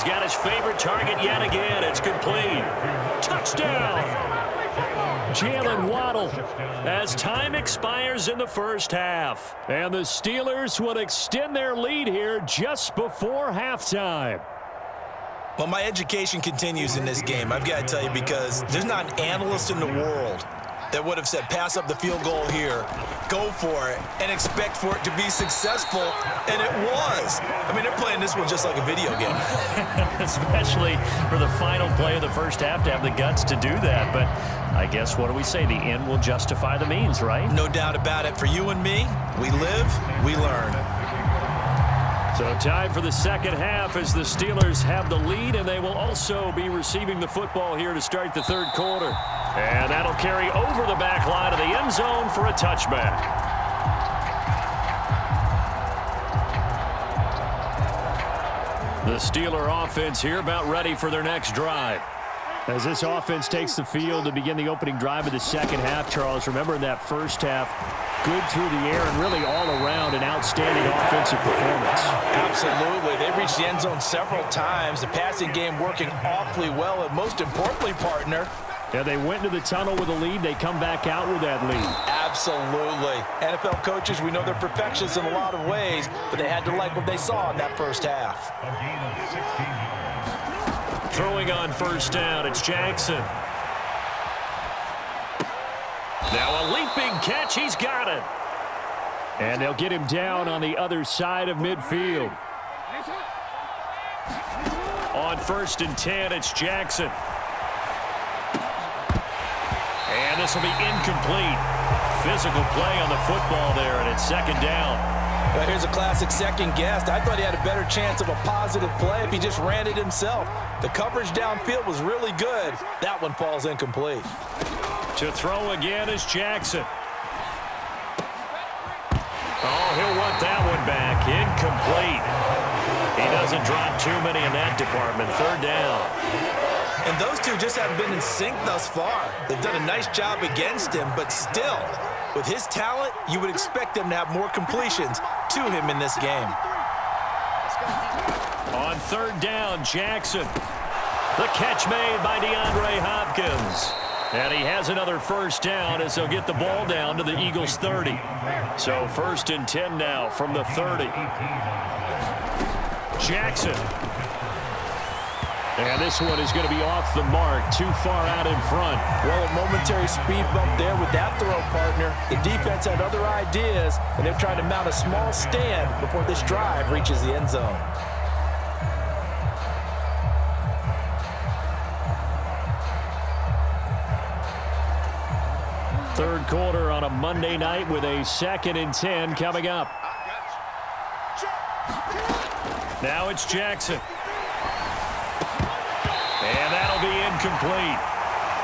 He's got his favorite target yet again. It's complete. Touchdown. Jalen Waddle as time expires in the first half. And the Steelers will extend their lead here just before halftime. Well, my education continues in this game, I've got to tell you, because there's not an analyst in the world that would have said pass up the field goal here, go for it, and expect for it to be successful, and it was. I mean, they're playing this one just like a video game. Especially for the final play of the first half to have the guts to do that. But I guess, what do we say? The end will justify the means, right? No doubt about it. For you and me, we live, we learn. So time for the second half as the Steelers have the lead, and they will also be receiving the football here to start the third quarter. And that'll carry over the back line of the end zone for a touchback. The Steeler offense here about ready for their next drive. As this offense takes the field to begin the opening drive of the second half, Charles, remember in that first half, good through the air and really all around an outstanding offensive performance. Absolutely. They reached the end zone several times. The passing game working awfully well, and most importantly, partner, yeah, they went into the tunnel with a lead. They come back out with that lead. Absolutely. NFL coaches, we know they're perfectionists in a lot of ways, but they had to like what they saw in that first half. Throwing on first down, it's Jackson. Now a leaping catch, he's got it. And they'll get him down on the other side of midfield. On 1st and 10, it's Jackson. And this will be incomplete. Physical play on the football there, and it's second down. Well, here's a classic second guess. I thought he had a better chance of a positive play if he just ran it himself. The coverage downfield was really good. That one falls incomplete. To throw again is Jackson. Oh, he'll want that one back. Incomplete. He doesn't drop too many in that department. Third down. And those two just haven't been in sync thus far. They've done a nice job against him, but still, with his talent, you would expect them to have more completions to him in this game. On third down, Jackson. The catch made by DeAndre Hopkins. And he has another first down as they'll get the ball down to the Eagles' 30. So 1st and 10 now from the 30. Jackson. And this one is going to be off the mark, too far out in front. Well, a momentary speed bump there with that throw, partner. The defense had other ideas, and they're trying to mount a small stand before this drive reaches the end zone. Third quarter on a Monday night with a 2nd and 10 coming up. Now it's Jackson. And that'll be incomplete.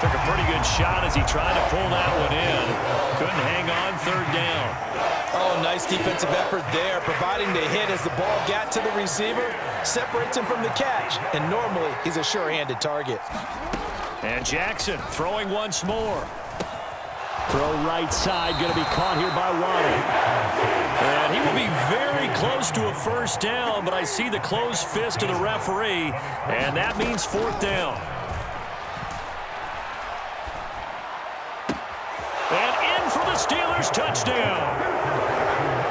Took a pretty good shot as he tried to pull that one in. Couldn't hang on. Third down. Oh, nice defensive effort there, providing the hit as the ball got to the receiver, separates him from the catch, and normally he's a sure-handed target. And Jackson throwing once more. Throw right side, going to be caught here by Waddle. And he will be very close to a first down, but I see the closed fist of the referee, and that means 4th down. And in for the Steelers touchdown.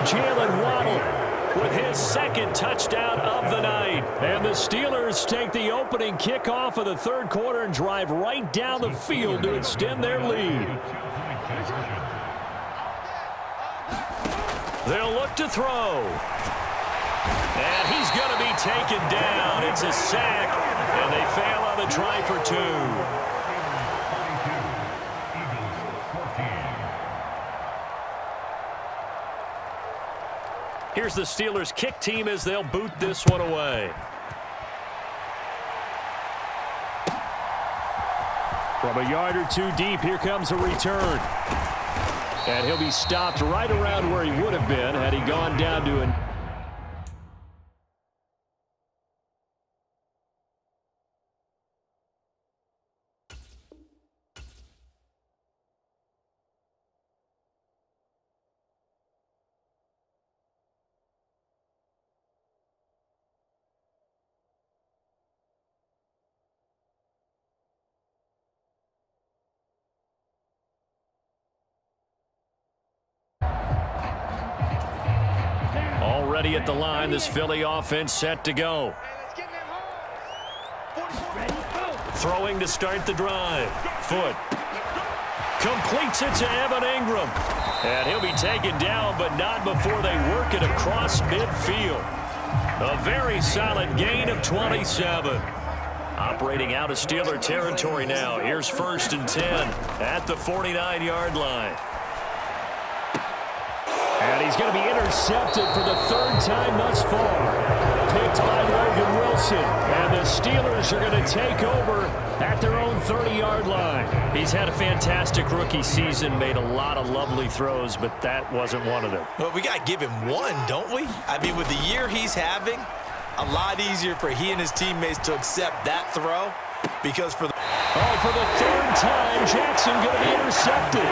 Jalen Waddle with his 2nd touchdown of the night. And the Steelers take the opening kickoff of the third quarter and drive right down the field to extend their lead. They'll look to throw. And he's going to be taken down. It's a sack, and they fail on the try for 2. Here's the Steelers kick team as they'll boot this one away. From a yard or two deep, here comes a return. And he'll be stopped right around where he would have been had he gone down to an Already at the line, this Philly offense set to go. Throwing to start the drive. Foot. Completes it to Evan Ingram. And he'll be taken down, but not before they work it across midfield. A very solid gain of 27. Operating out of Steeler territory now. Here's 1st and 10 at the 49-yard line. And he's going to be intercepted for the 3rd time thus far. Picked by Logan Wilson. And the Steelers are going to take over at their own 30-yard line. He's had a fantastic rookie season, made a lot of lovely throws, but that wasn't one of them. Well, we got to give him one, don't we? I mean, with the year he's having, a lot easier for he and his teammates to accept that throw because for the 3rd time, Jackson going to be intercepted.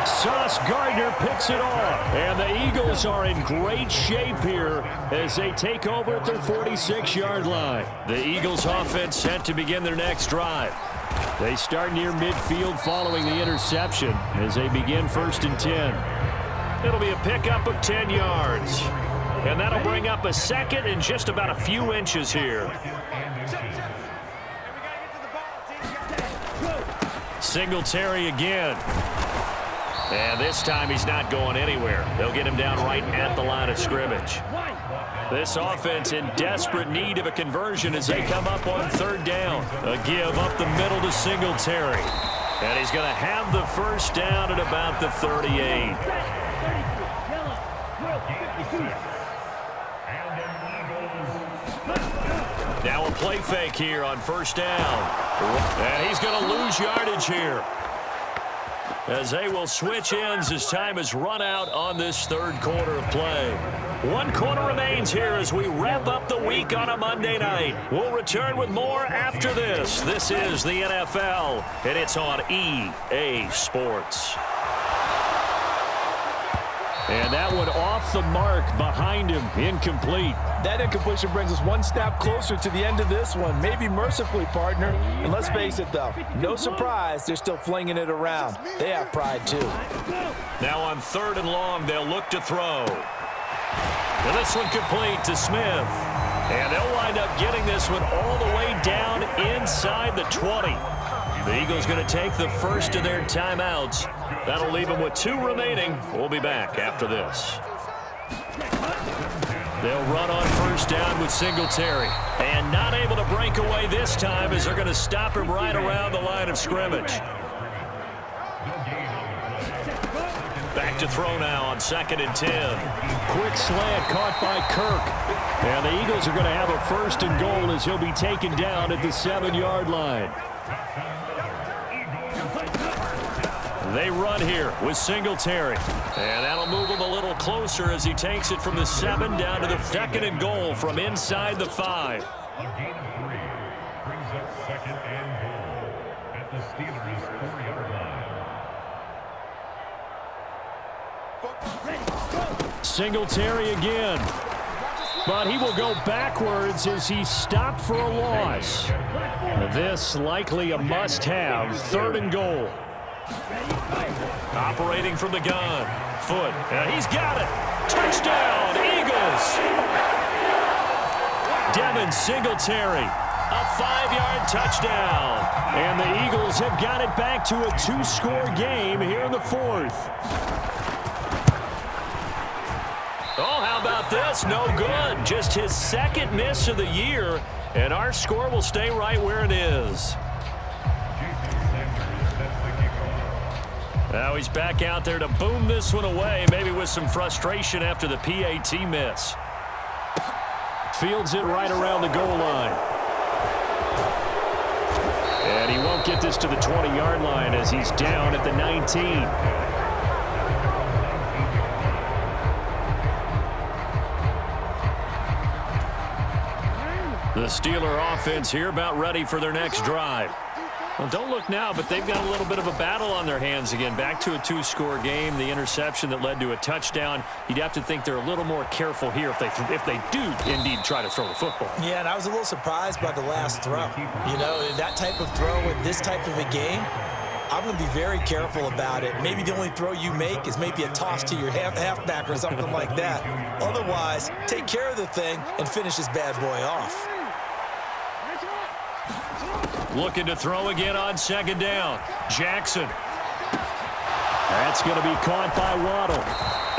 Sauce Gardner picks it off. And the Eagles are in great shape here as they take over at their 46-yard line. The Eagles offense set to begin their next drive. They start near midfield following the interception as they begin 1st and 10. It'll be a pickup of 10 yards. And that'll bring up a 2nd and just about a few inches here. Singletary again. And this time he's not going anywhere. They'll get him down right at the line of scrimmage. This offense in desperate need of a conversion as they come up on 3rd down. A give up the middle to Singletary. And he's going to have the 1st down at about the 38. Now a play fake here on 1st down. And he's going to lose yardage here, as they will switch ends as time has run out on this 3rd quarter of play. 1 quarter remains here as we wrap up the week on a Monday night. We'll return with more after this. This is the NFL, and it's on EA Sports. And that one off the mark behind him, incomplete. That incompletion brings us one step closer to the end of this one. Maybe mercifully, partner. And let's face it, though, no surprise, they're still flinging it around. They have pride, too. Now on 3rd and long, they'll look to throw. And this one complete to Smith. And they'll wind up getting this one all the way down inside the 20. The Eagles going to take the first of their timeouts. That'll leave them with 2 remaining. We'll be back after this. They'll run on 1st down with Singletary. And not able to break away this time as they're going to stop him right around the line of scrimmage. Back to throw now on 2nd and 10. Quick slant caught by Kirk. And the Eagles are going to have a 1st and goal as he'll be taken down at the 7-yard line. They run here with Singletary. And that'll move him a little closer as he takes it from the 7 down to the 2nd and goal from inside the 5. A gain of 3 brings up 2nd and goal at the Steelers' 4-yard line. Singletary again. But he will go backwards as he stopped for a loss. This likely a must-have 3rd and goal. Operating from the gun. Foot. And he's got it. Touchdown, Eagles. Devin Singletary. A 5-yard touchdown. And the Eagles have got it back to a 2-score game here in the 4th. Oh, how about this? No good. Just his 2nd miss of the year. And our score will stay right where it is. Now he's back out there to boom this one away, maybe with some frustration after the PAT miss. Fields it right around the goal line. And he won't get this to the 20-yard line as he's down at the 19. The Steeler offense here about ready for their next drive. Well, don't look now, but they've got a little bit of a battle on their hands again. Back to a 2-score game. The interception that led to a touchdown. You'd have to think they're a little more careful here if they do indeed try to throw the football. Yeah, and I was a little surprised by the last throw. You know, that type of throw in this type of a game, I'm going to be very careful about it. Maybe the only throw you make is maybe a toss to your halfback or something like that. Otherwise, take care of the thing and finish this bad boy off. Looking to throw again on second down. Jackson. That's going to be caught by Waddle.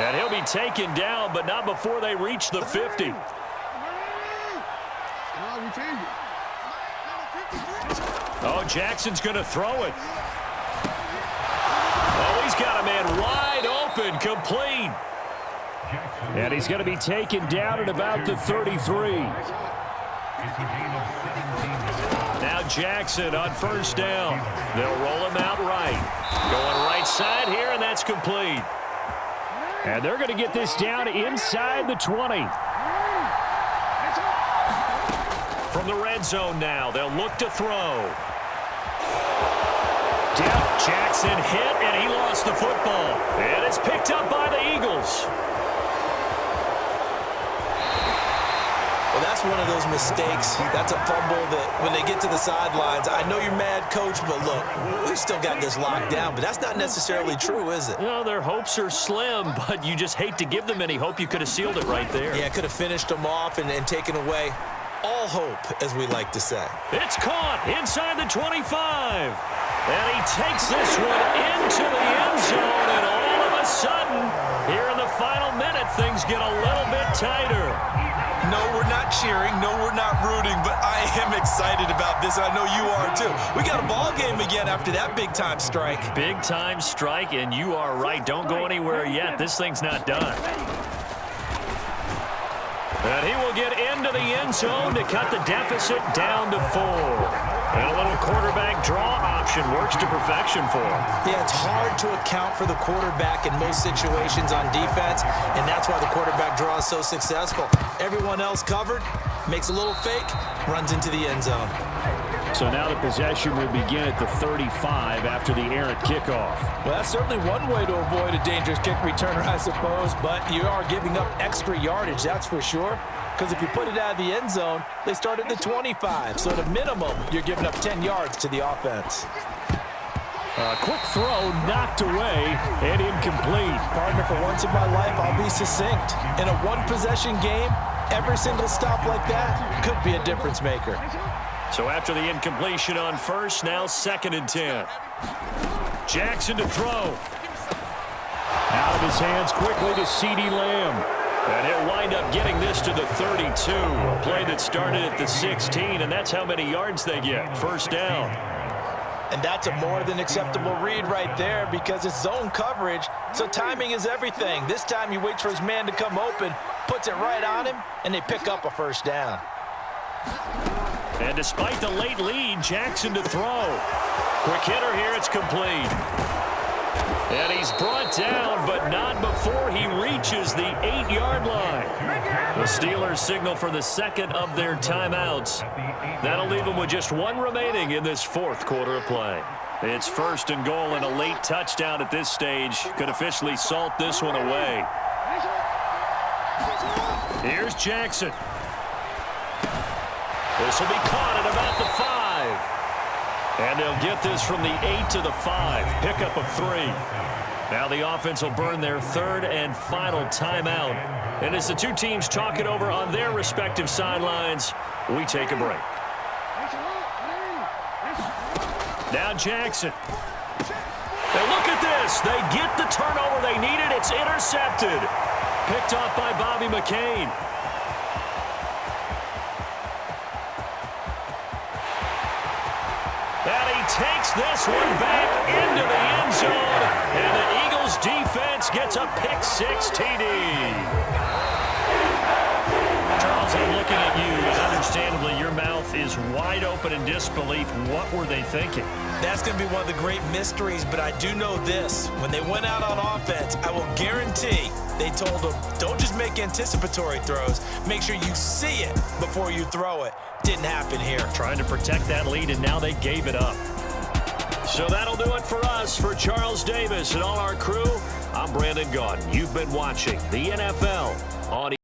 And he'll be taken down, but not before they reach the 50. Oh, Jackson's going to throw it. Oh, he's got a man wide open, complete. And he's going to be taken down at about the 33. Now Jackson on first down. They'll roll him out right. Going right side here, and that's complete. And they're going to get this down inside the 20. From the red zone now, they'll look to throw. Jackson hit, and he lost the football. And it's picked up by the Eagles. Well, that's one of those mistakes. That's a fumble that when they get to the sidelines, I know you're mad, Coach, but look, we've still got this locked down. But that's not necessarily true, is it? No, their hopes are slim, but you just hate to give them any hope. You could have sealed it right there. Yeah, could have finished them off and taken away all hope, as we like to say. It's caught inside the 25. And he takes this one into the end zone, and all of a sudden, here in the final minute, things get a little bit tighter. No, we're not cheering. No, we're not rooting, but I am excited about this. I know you are, too. We got a ball game again after that big-time strike. Big-time strike, and you are right. Don't go anywhere yet. This thing's not done. And he will get into the end zone to cut the deficit down to 4. And a little quarterback draw option works to perfection for him. Yeah, it's hard to account for the quarterback in most situations on defense, and that's why the quarterback draw is so successful. Everyone else covered, makes a little fake, runs into the end zone. So now the possession will begin at the 35 after the errant kickoff. Well, that's certainly one way to avoid a dangerous kick returner, I suppose, but you are giving up extra yardage, that's for sure. Because if you put it out of the end zone, they start at the 25. So at a minimum, you're giving up 10 yards to the offense. A quick throw knocked away and incomplete. Partner, for once in my life, I'll be succinct. In a one-possession game, every single stop like that could be a difference maker. So after the incompletion on first, now 2nd and 10. Jackson to throw. Out of his hands quickly to CeeDee Lamb. And he'll wind up getting this to the 32. A play that started at the 16, and that's how many yards they get. First down. And that's a more than acceptable read right there because it's zone coverage, so timing is everything. This time he waits for his man to come open, puts it right on him, and they pick up a first down. And despite the late lead, Jackson to throw. Quick hitter here, it's complete. And he's brought down, but not before he reaches the 8-yard line. The Steelers signal for the second of their timeouts. That'll leave them with just one remaining in this 4th quarter of play. It's 1st and goal, and a late touchdown at this stage could officially salt this one away. Here's Jackson. This will be caught at about the 5. And they'll get this from the 8 to the 5. Pickup of 3. Now the offense will burn their 3rd and final timeout. And as the two teams talk it over on their respective sidelines, we take a break. Now Jackson. And look at this. They get the turnover they needed. It's intercepted. Picked off by Bobby McCain. And he takes this one back into the end zone. And the Eagles defense gets a pick-6 TD. Charles, I'm looking at you. Understandably, your mouth is wide open in disbelief. What were they thinking? That's going to be one of the great mysteries, but I do know this. When they went out on offense, I will guarantee they told them, don't just make anticipatory throws. Make sure you see it before you throw it. Didn't happen here. Trying to protect that lead, and now they gave it up. So that'll do it for us. For Charles Davis and all our crew, I'm Brandon Gaudin. You've been watching the NFL on